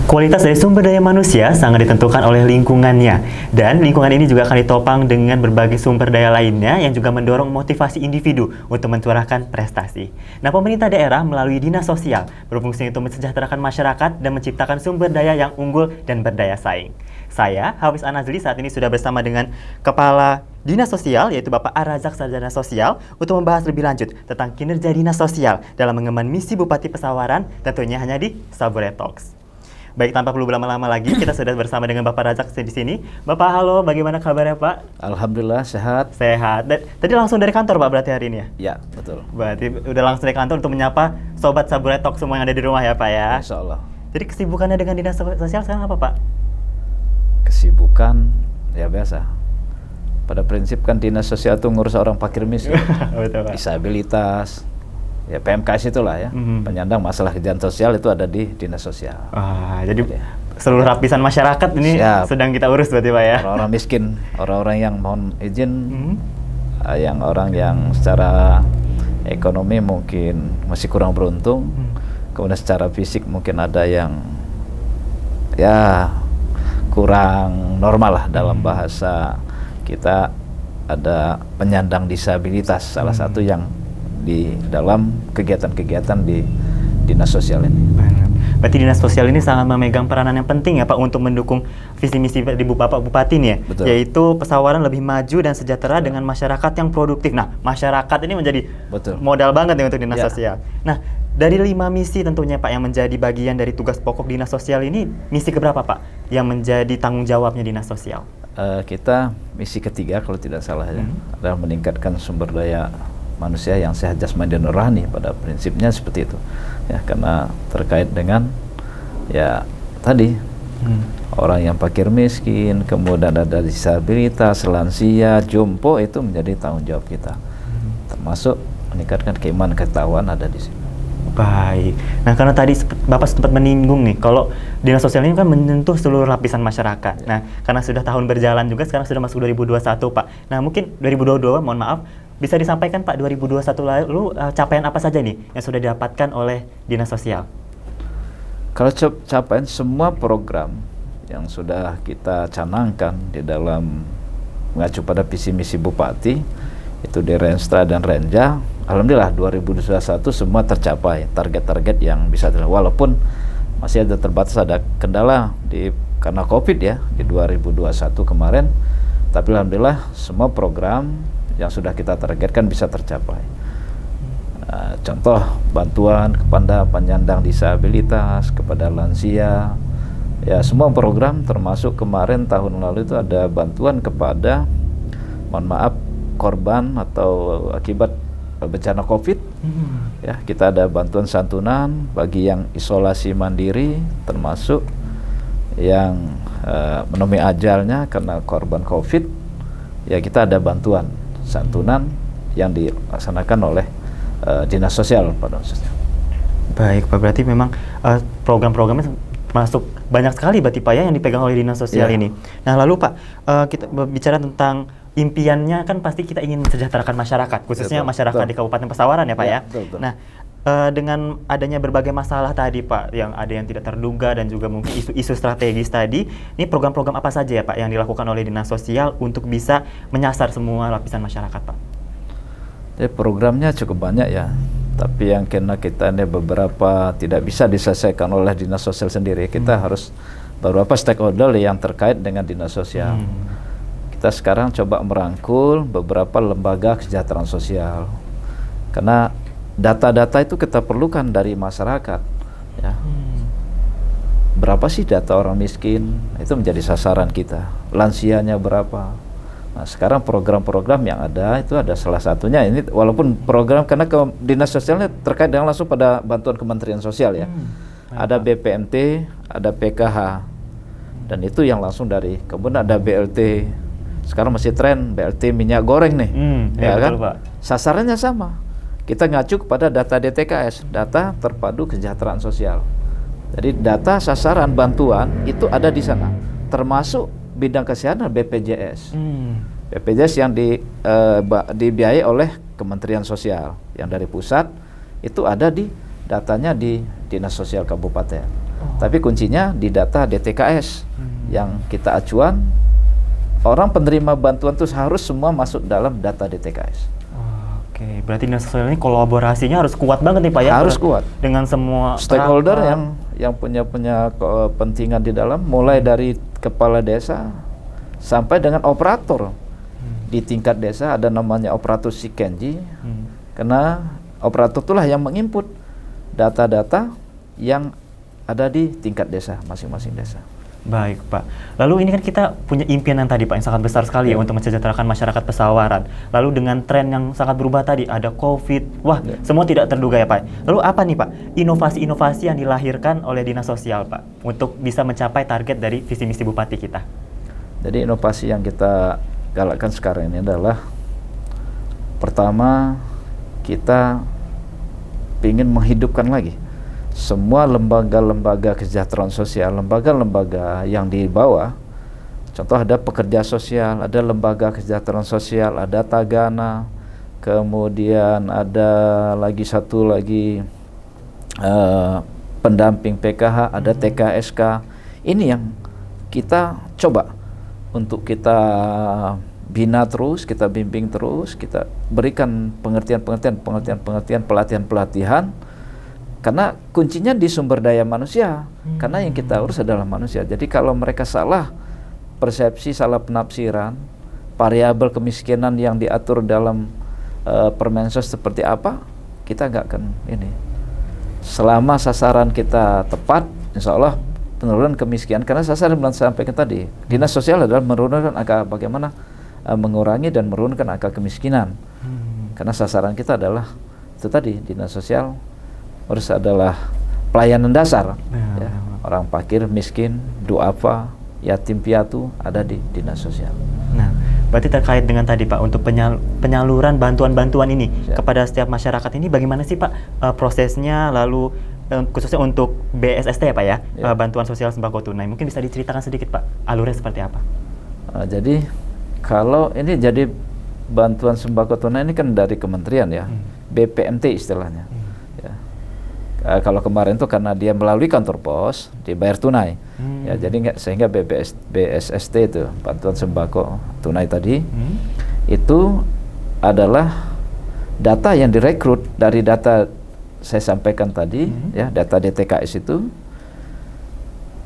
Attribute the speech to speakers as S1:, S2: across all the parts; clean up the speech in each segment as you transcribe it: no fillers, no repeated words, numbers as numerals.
S1: Kualitas dari sumber daya manusia sangat ditentukan oleh lingkungannya, dan lingkungan ini juga akan ditopang dengan berbagai sumber daya lainnya yang juga mendorong motivasi individu untuk mencurahkan prestasi. Nah, pemerintah daerah melalui dinas sosial berfungsi untuk mensejahterakan masyarakat dan menciptakan sumber daya yang unggul dan berdaya saing. Saya, Hafiz Anazli, saat ini sudah bersama dengan Kepala Dinas Sosial, yaitu Bapak Arazak Sarjana Sosial, untuk membahas lebih lanjut tentang kinerja Dinas Sosial dalam mengemban misi Bupati Pesawaran, tentunya hanya di Sabure Talks. Baik, tanpa perlu berlama-lama lagi, kita sudah bersama dengan Bapak Razak di sini. Bapak, halo, bagaimana kabarnya, Pak?
S2: Alhamdulillah, sehat.
S1: Sehat. Tadi langsung dari kantor, Pak, berarti hari ini ya?
S2: Ya, betul.
S1: Berarti udah langsung dari kantor untuk menyapa Sobat Sabure Talk semua yang ada di rumah ya, Pak ya?
S2: Insya Allah.
S1: Jadi kesibukannya dengan Dinas Sosial sekarang apa, Pak?
S2: Kesibukan, ya biasa. Pada prinsip kan Dinas Sosial itu ngurus orang fakir miskin,
S1: Betul, Pak.
S2: disabilitas, ya PMKS itulah ya, penyandang masalah kejahatan sosial itu ada di Dinas Sosial.
S1: Jadi seluruh lapisan masyarakat ini sedang kita urus berarti, Pak ya?
S2: Orang-orang miskin, orang-orang yang mohon izin, yang orang yang secara ekonomi mungkin masih kurang beruntung, kemudian secara fisik mungkin ada yang ya kurang normal lah, dalam bahasa kita ada penyandang disabilitas, salah satu yang di dalam kegiatan-kegiatan di Dinas Sosial ini.
S1: Berarti Dinas Sosial ini sangat memegang peranan yang penting ya, Pak, untuk mendukung visi misi di Bapak Bupati nih ya.
S2: Betul.
S1: Yaitu Pesawaran lebih maju dan sejahtera dengan masyarakat yang produktif. Nah, masyarakat ini menjadi modal banget nih untuk Dinas Sosial. Nah, dari 5 misi tentunya, Pak, yang menjadi bagian dari tugas pokok Dinas Sosial ini, misi keberapa, Pak, yang menjadi tanggung jawabnya Dinas Sosial?
S2: Kita misi ketiga kalau tidak salah ya, adalah meningkatkan sumber daya manusia yang sehat jasmani dan rohani. Pada prinsipnya seperti itu ya, karena terkait dengan ya tadi orang yang fakir miskin, kemudian ada disabilitas, lansia, jompo, itu menjadi tanggung jawab kita, termasuk meningkatkan keimanan ketahuan ada di sini.
S1: Baik. Nah, karena tadi Bapak sempat menyinggung nih, kalau Dinas Sosial ini kan menyentuh seluruh lapisan masyarakat. Nah, karena sudah tahun berjalan juga, sekarang sudah masuk 2021, Pak. Nah, mungkin 2022, mohon maaf, bisa disampaikan, Pak, 2021 lalu capaian apa saja nih yang sudah didapatkan oleh Dinas Sosial?
S2: Kalau capaian semua program yang sudah kita canangkan di dalam mengacu pada visi misi Bupati, itu di Renstra dan Renja, alhamdulillah 2021 semua tercapai target-target yang bisa dilakukan, walaupun masih ada terbatas, ada kendala karena COVID ya di 2021 kemarin, tapi alhamdulillah semua program yang sudah kita targetkan bisa tercapai. Contoh bantuan kepada penyandang disabilitas, kepada lansia, ya semua program, termasuk kemarin tahun lalu itu ada bantuan kepada, mohon maaf, korban atau akibat bencana COVID. Ya, kita ada bantuan santunan bagi yang isolasi mandiri, termasuk yang menemui ajalnya karena korban COVID. Ya, kita ada bantuan santunan yang dilaksanakan oleh Dinas Sosial pada khususnya.
S1: Baik, Pak, berarti memang program-programnya masuk banyak sekali berarti, Pak, ya, yang dipegang oleh Dinas Sosial ini. Nah, lalu, Pak, kita bicara tentang impiannya, kan pasti kita ingin mensejahterakan masyarakat, khususnya masyarakat di Kabupaten Pesawaran ya, Pak ya.
S2: Betul.
S1: Nah, dengan adanya berbagai masalah tadi, Pak, yang ada yang tidak terduga dan juga mungkin isu-isu strategis tadi, ini program-program apa saja ya, Pak, yang dilakukan oleh Dinas Sosial untuk bisa menyasar semua lapisan masyarakat, Pak?
S2: Jadi programnya cukup banyak ya, tapi yang kena kita ini beberapa tidak bisa diselesaikan oleh Dinas Sosial sendiri. Kita harus beberapa stakeholder yang terkait dengan Dinas Sosial. Kita sekarang coba merangkul beberapa lembaga kesejahteraan sosial, karena data-data itu kita perlukan dari masyarakat ya. Berapa sih data orang miskin, itu menjadi sasaran kita, lansianya berapa. Nah, sekarang program-program yang ada itu ada salah satunya ini, walaupun program karena Dinas Sosialnya terkait dengan langsung pada bantuan Kementerian Sosial ya. Ada BPMT, ada PKH, dan itu yang langsung dari, kemudian ada BLT. Sekarang masih tren BLT minyak goreng nih, ya kan? Betul, Pak. Sasarannya sama. Kita ngacu kepada data DTKS, data terpadu kesejahteraan sosial. Jadi data sasaran bantuan itu ada di sana, termasuk bidang kesehatan BPJS. BPJS yang dibiayai oleh Kementerian Sosial, yang dari pusat itu ada di datanya di Dinas Sosial Kabupaten. Tapi kuncinya di data DTKS yang kita acuan, orang penerima bantuan itu harus semua masuk dalam data DTKS.
S1: Oke, berarti dinas sosial ini kolaborasinya harus kuat banget nih Pak ya?
S2: Harus kuat.
S1: Dengan semua
S2: Stakeholder
S1: perangkat.
S2: yang punya kepentingan di dalam, mulai dari kepala desa sampai dengan operator. Di tingkat desa ada namanya operator Sikenji, karena operator itulah yang menginput data-data yang ada di tingkat desa, masing-masing desa.
S1: Baik Pak. Lalu ini kan kita punya impian yang tadi Pak, yang sangat besar sekali ya untuk mensejahterakan masyarakat pesawaran. Lalu dengan tren yang sangat berubah tadi, ada COVID, wah semua tidak terduga ya Pak. Lalu apa nih Pak, inovasi-inovasi yang dilahirkan oleh Dinas Sosial Pak, untuk bisa mencapai target dari visi misi Bupati kita?
S2: Jadi inovasi yang kita galakkan sekarang ini adalah, pertama, kita ingin menghidupkan lagi semua lembaga-lembaga kesejahteraan sosial, lembaga-lembaga yang di bawah. Contoh ada pekerja sosial, ada lembaga kesejahteraan sosial, ada Tagana, kemudian ada lagi satu lagi pendamping PKH, ada TKSK. Ini yang kita coba untuk kita bina terus, kita bimbing terus, kita berikan pengertian-pengertian, pelatihan-pelatihan. Karena kuncinya di sumber daya manusia, karena yang kita urus adalah manusia. Jadi kalau mereka salah persepsi, salah penafsiran, variabel kemiskinan yang diatur dalam Permensos seperti apa, kita nggak akan ini. Selama sasaran kita tepat, insya Allah penurunan kemiskinan, karena sasaran yang sampaikan tadi, dinas sosial adalah menurunkan angka, bagaimana mengurangi dan menurunkan angka kemiskinan. Karena sasaran kita adalah itu tadi, dinas sosial harus adalah pelayanan dasar. Ya. Orang fakir, miskin, duafa, yatim piatu ada di dinas sosial.
S1: Nah, berarti terkait dengan tadi Pak, untuk penyaluran bantuan-bantuan ini kepada setiap masyarakat ini bagaimana sih Pak prosesnya, lalu khususnya untuk BSST ya Pak ya, bantuan sosial sembako tunai, mungkin bisa diceritakan sedikit Pak alurnya seperti apa?
S2: Jadi kalau ini jadi bantuan sembako tunai ini kan dari kementerian ya, BPNT istilahnya. Kalau kemarin itu karena dia melalui kantor pos dibayar tunai, ya jadi sehingga BSST itu bantuan sembako tunai tadi itu adalah data yang direkrut dari data saya sampaikan tadi, ya data DTKS itu,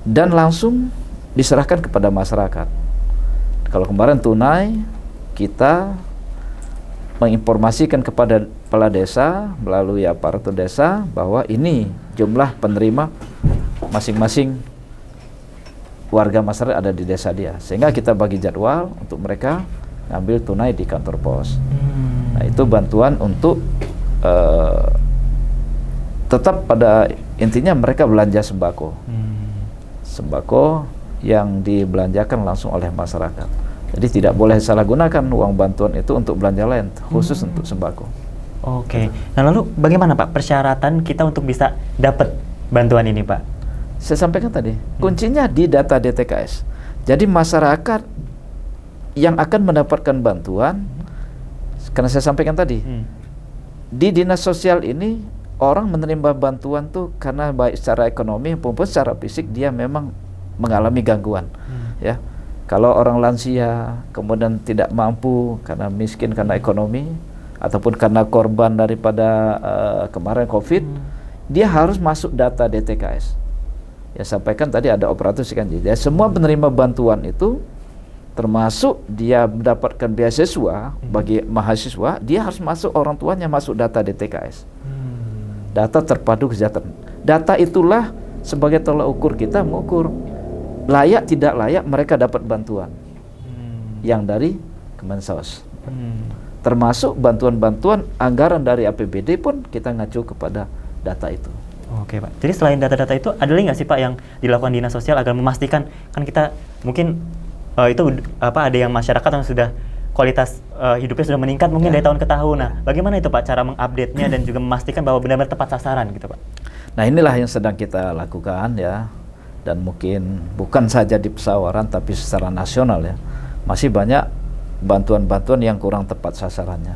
S2: dan langsung diserahkan kepada masyarakat. Kalau kemarin tunai, kita menginformasikan kepada kepala desa melalui aparatur desa bahwa ini jumlah penerima masing-masing warga masyarakat ada di desa dia, sehingga kita bagi jadwal untuk mereka ngambil tunai di kantor pos. Nah itu bantuan untuk tetap pada intinya mereka belanja sembako, sembako yang dibelanjakan langsung oleh masyarakat. Jadi tidak boleh salah gunakan uang bantuan itu untuk belanja lain, khusus untuk sembako.
S1: Oke. Nah lalu bagaimana Pak persyaratan kita untuk bisa dapat bantuan ini Pak?
S2: Saya sampaikan tadi, kuncinya di data DTKS. Jadi masyarakat yang akan mendapatkan bantuan, karena saya sampaikan tadi, di dinas sosial ini orang menerima bantuan tuh karena baik secara ekonomi maupun secara fisik dia memang mengalami gangguan, ya. Kalau orang lansia kemudian tidak mampu karena miskin karena ekonomi ataupun karena korban daripada kemarin COVID, dia harus masuk data DTKS. Ya sampaikan tadi ada operator Sikenji. Ya, semua penerima bantuan itu termasuk dia mendapatkan beasiswa bagi mahasiswa, dia harus masuk, orang tuanya masuk data DTKS. Data terpadu kesejahteraan. Data itulah sebagai tolak ukur kita mengukur layak tidak layak mereka dapat bantuan yang dari Kemensos. Termasuk bantuan-bantuan anggaran dari APBD pun kita ngacu kepada data itu.
S1: Oke Pak. Jadi selain data-data itu ada lagi nggak sih Pak yang dilakukan dinas sosial agar memastikan, kan kita mungkin itu ada yang masyarakat yang sudah kualitas hidupnya sudah meningkat mungkin dari tahun ke tahun. Nah, bagaimana itu Pak cara mengupdate-nya dan juga memastikan bahwa benar-benar tepat sasaran gitu Pak?
S2: Nah inilah yang sedang kita lakukan ya. Dan mungkin bukan saja di pesawaran tapi secara nasional ya, masih banyak bantuan-bantuan yang kurang tepat sasarannya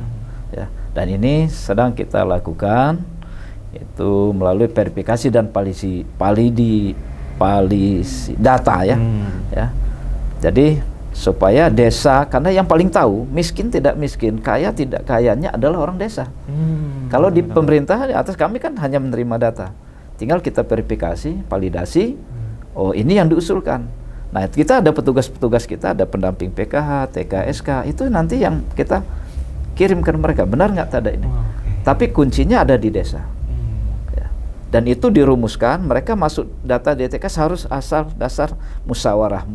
S2: ya. Dan ini sedang kita lakukan itu melalui verifikasi dan validasi data ya. Ya. Jadi supaya desa, karena yang paling tahu miskin tidak miskin, kaya tidak kayanya adalah orang desa. Kalau di pemerintah di atas kami kan hanya menerima data, tinggal kita verifikasi, validasi. Oh ini yang diusulkan. Nah kita ada petugas-petugas kita, ada pendamping PKH, TKSK, itu nanti yang kita kirimkan mereka, benar nggak ada ini. Tapi kuncinya ada di desa. Ya. Dan itu dirumuskan, mereka masuk data DTKS harus asal dasar musyawarah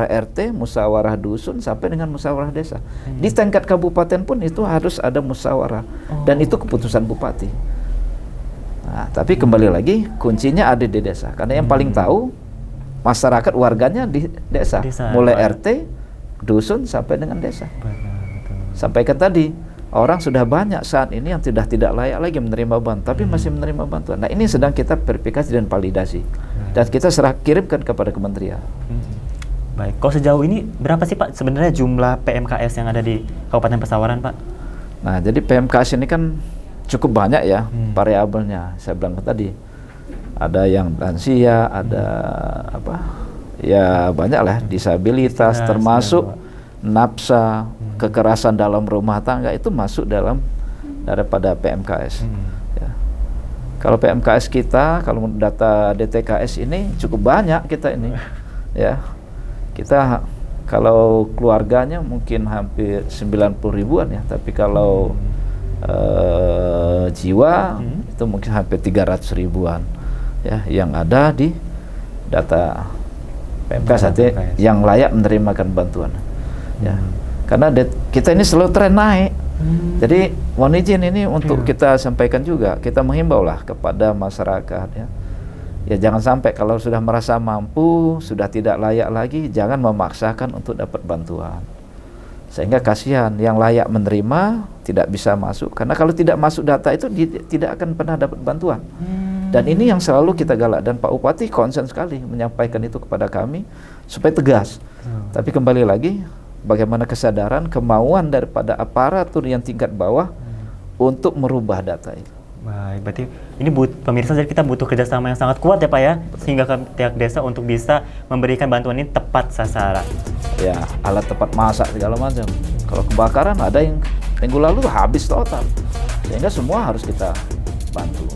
S2: RT, musyawarah dusun, sampai dengan musyawarah desa. Di tingkat kabupaten pun itu harus ada musyawarah, dan itu keputusan bupati. Nah, tapi kembali lagi, kuncinya ada di desa, karena yang paling tahu masyarakat warganya di desa, mulai RT, dusun sampai dengan desa. Sampaikan tadi, orang sudah banyak saat ini yang tidak layak lagi menerima bantuan, tapi masih menerima bantuan. Nah ini sedang kita verifikasi dan validasi, dan kita kirimkan kepada kementerian.
S1: Baik, kalau sejauh ini berapa sih Pak sebenarnya jumlah PMKS yang ada di Kabupaten Pesawaran Pak?
S2: Nah jadi PMKS ini kan cukup banyak ya variabelnya. Saya bilang tadi, ada yang lansia, ada ya banyak lah, disabilitas, termasuk nafsa, kekerasan dalam rumah tangga, itu masuk dalam daripada PMKS. Ya. Kalau PMKS kita, kalau data DTKS ini cukup banyak kita ini, ya kita kalau keluarganya mungkin hampir 90 ribuan ya, tapi kalau jiwa itu mungkin hampir 300 ribuan. Ya, yang ada di data PMKS yang layak menerimakan bantuan. Ya, karena kita ini selalu tren naik. Jadi mohon izin ini untuk kita sampaikan juga, kita menghimbau lah kepada masyarakat ya. Ya jangan sampai kalau sudah merasa mampu, sudah tidak layak lagi, jangan memaksakan untuk dapat bantuan. Sehingga kasihan yang layak menerima tidak bisa masuk, karena kalau tidak masuk data itu tidak akan pernah dapat bantuan. Dan ini yang selalu kita galak, dan Pak Bupati konsen sekali menyampaikan itu kepada kami supaya tegas. Tapi kembali lagi, bagaimana kesadaran, kemauan daripada aparatur yang tingkat bawah untuk merubah data itu.
S1: Baik, berarti ini pemirsa, jadi kita butuh kerjasama yang sangat kuat ya Pak ya, sehingga ke tiap desa untuk bisa memberikan bantuan ini tepat sasaran.
S2: Ya, alat tepat masak segala macam. Kalau kebakaran ada yang minggu lalu habis total, sehingga semua harus kita bantu.